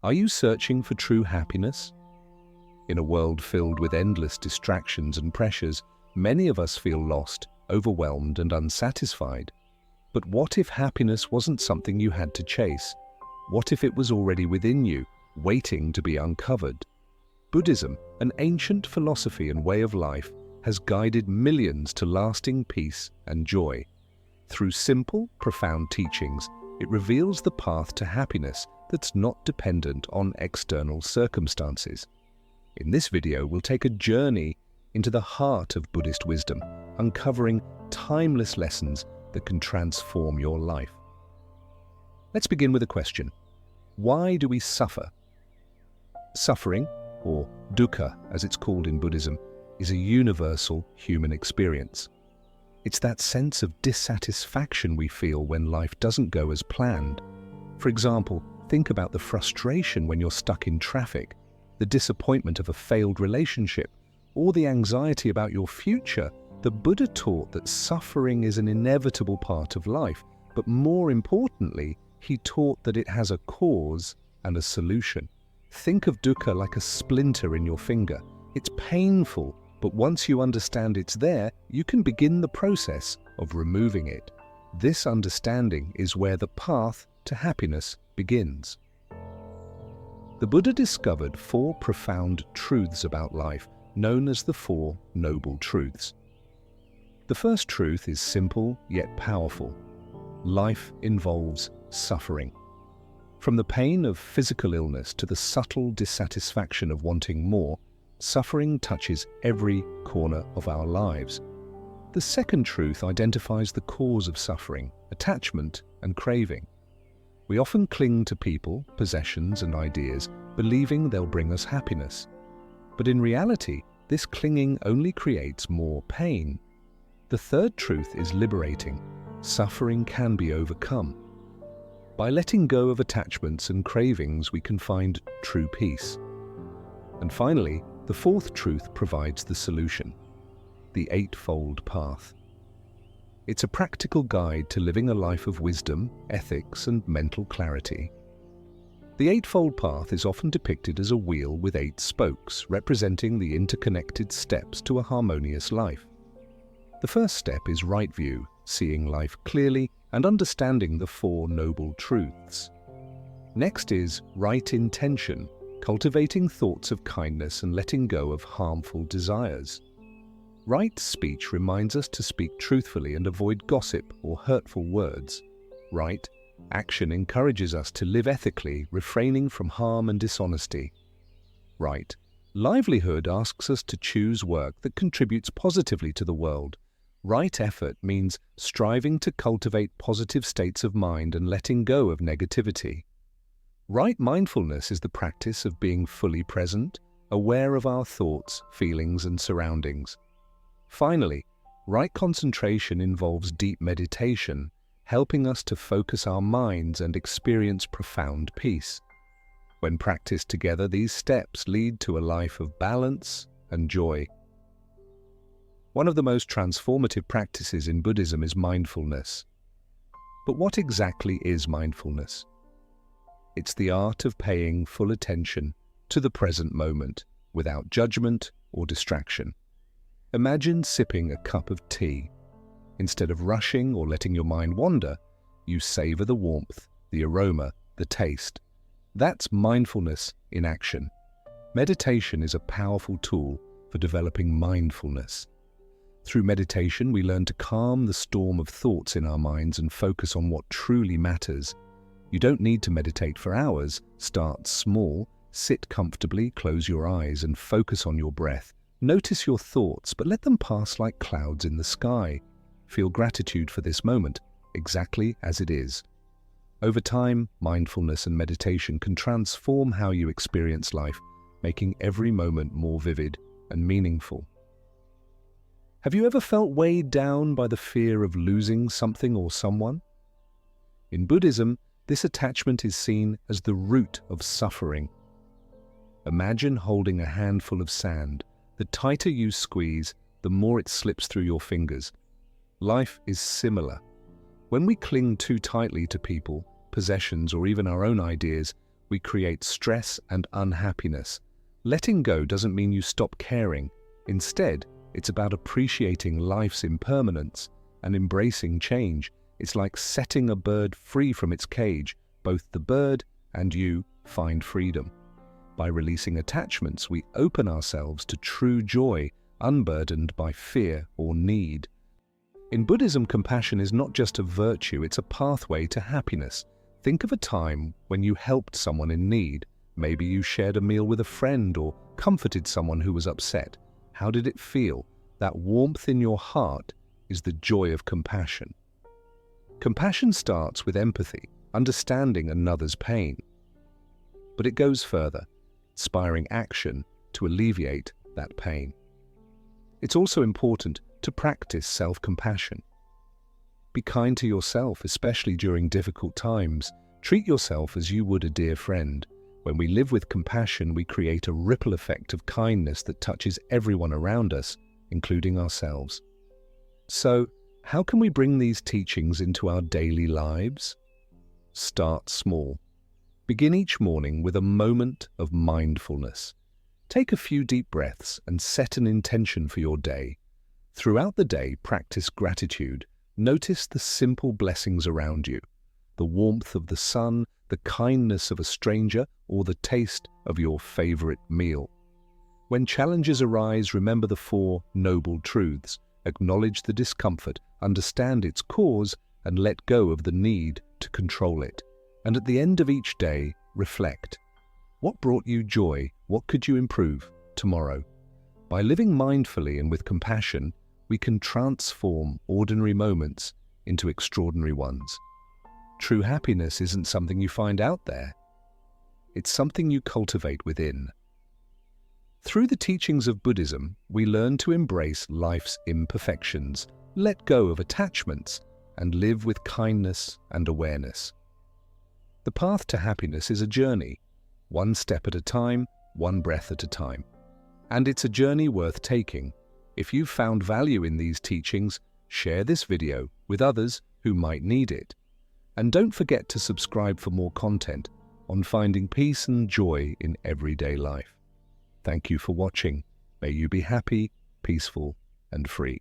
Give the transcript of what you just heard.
Are you searching for true happiness? In a world filled with endless distractions and pressures, many of us feel lost, overwhelmed, and unsatisfied. But what if happiness wasn't something you had to chase? What if it was already within you, waiting to be uncovered? Buddhism, an ancient philosophy and way of life, has guided millions to lasting peace and joy. Through simple, profound teachings, it reveals the path to happiness that's not dependent on external circumstances. In this video, we'll take a journey into the heart of Buddhist wisdom, uncovering timeless lessons that can transform your life. Let's begin with a question. Why do we suffer? Suffering, or dukkha as it's called in Buddhism, is a universal human experience. It's that sense of dissatisfaction we feel when life doesn't go as planned. For example, think about the frustration when you're stuck in traffic, the disappointment of a failed relationship, or the anxiety about your future. The Buddha taught that suffering is an inevitable part of life, but more importantly, he taught that it has a cause and a solution. Think of dukkha like a splinter in your finger. It's painful, but once you understand it's there, you can begin the process of removing it. This understanding is where the path to happiness begins. The Buddha discovered 4 profound truths about life, known as the 4 Noble Truths. The first truth is simple yet powerful. Life involves suffering. From the pain of physical illness to the subtle dissatisfaction of wanting more, suffering touches every corner of our lives. The second truth identifies the cause of suffering, attachment and craving. We often cling to people, possessions, and ideas, believing they'll bring us happiness. But in reality, this clinging only creates more pain. The third truth is liberating. Suffering can be overcome. By letting go of attachments and cravings, we can find true peace. And finally, the fourth truth provides the solution: the Eightfold Path. It's a practical guide to living a life of wisdom, ethics, and mental clarity. The Eightfold Path is often depicted as a wheel with 8 spokes, representing the interconnected steps to a harmonious life. The first step is right view, seeing life clearly and understanding the 4 Noble Truths. Next is right intention, cultivating thoughts of kindness and letting go of harmful desires. Right speech reminds us to speak truthfully and avoid gossip or hurtful words. Right action encourages us to live ethically, refraining from harm and dishonesty. Right livelihood asks us to choose work that contributes positively to the world. Right effort means striving to cultivate positive states of mind and letting go of negativity. Right mindfulness is the practice of being fully present, aware of our thoughts, feelings, and surroundings. Finally, right concentration involves deep meditation, helping us to focus our minds and experience profound peace. When practiced together, these steps lead to a life of balance and joy. One of the most transformative practices in Buddhism is mindfulness. But what exactly is mindfulness? It's the art of paying full attention to the present moment, without judgment or distraction. Imagine sipping a cup of tea. Instead of rushing or letting your mind wander, you savor the warmth, the aroma, the taste. That's mindfulness in action. Meditation is a powerful tool for developing mindfulness. Through meditation, we learn to calm the storm of thoughts in our minds and focus on what truly matters. You don't need to meditate for hours. Start small, sit comfortably, close your eyes, and focus on your breath. Notice your thoughts, but let them pass like clouds in the sky. Feel gratitude for this moment, exactly as it is. Over time, mindfulness and meditation can transform how you experience life, making every moment more vivid and meaningful. Have you ever felt weighed down by the fear of losing something or someone? In Buddhism, this attachment is seen as the root of suffering. Imagine holding a handful of sand. The tighter you squeeze, the more it slips through your fingers. Life is similar. When we cling too tightly to people, possessions, or even our own ideas, we create stress and unhappiness. Letting go doesn't mean you stop caring. Instead, it's about appreciating life's impermanence and embracing change. It's like setting a bird free from its cage. Both the bird and you find freedom. By releasing attachments, we open ourselves to true joy, unburdened by fear or need. In Buddhism, compassion is not just a virtue, it's a pathway to happiness. Think of a time when you helped someone in need. Maybe you shared a meal with a friend or comforted someone who was upset. How did it feel? That warmth in your heart is the joy of compassion. Compassion starts with empathy, understanding another's pain. But it goes further, inspiring action to alleviate that pain. It's also important to practice self-compassion. Be kind to yourself, especially during difficult times. Treat yourself as you would a dear friend. When we live with compassion, we create a ripple effect of kindness that touches everyone around us, including ourselves. So, how can we bring these teachings into our daily lives? Start small. Begin each morning with a moment of mindfulness. Take a few deep breaths and set an intention for your day. Throughout the day, practice gratitude. Notice the simple blessings around you, the warmth of the sun, the kindness of a stranger, or the taste of your favorite meal. When challenges arise, remember the 4 noble truths. Acknowledge the discomfort, understand its cause, and let go of the need to control it. And at the end of each day, reflect. What brought you joy? What could you improve tomorrow? By living mindfully and with compassion, we can transform ordinary moments into extraordinary ones. True happiness isn't something you find out there. It's something you cultivate within. Through the teachings of Buddhism, we learn to embrace life's imperfections, let go of attachments, and live with kindness and awareness. The path to happiness is a journey, one step at a time, one breath at a time. And it's a journey worth taking. If you've found value in these teachings, share this video with others who might need it. And don't forget to subscribe for more content on finding peace and joy in everyday life. Thank you for watching. May you be happy, peaceful, and free.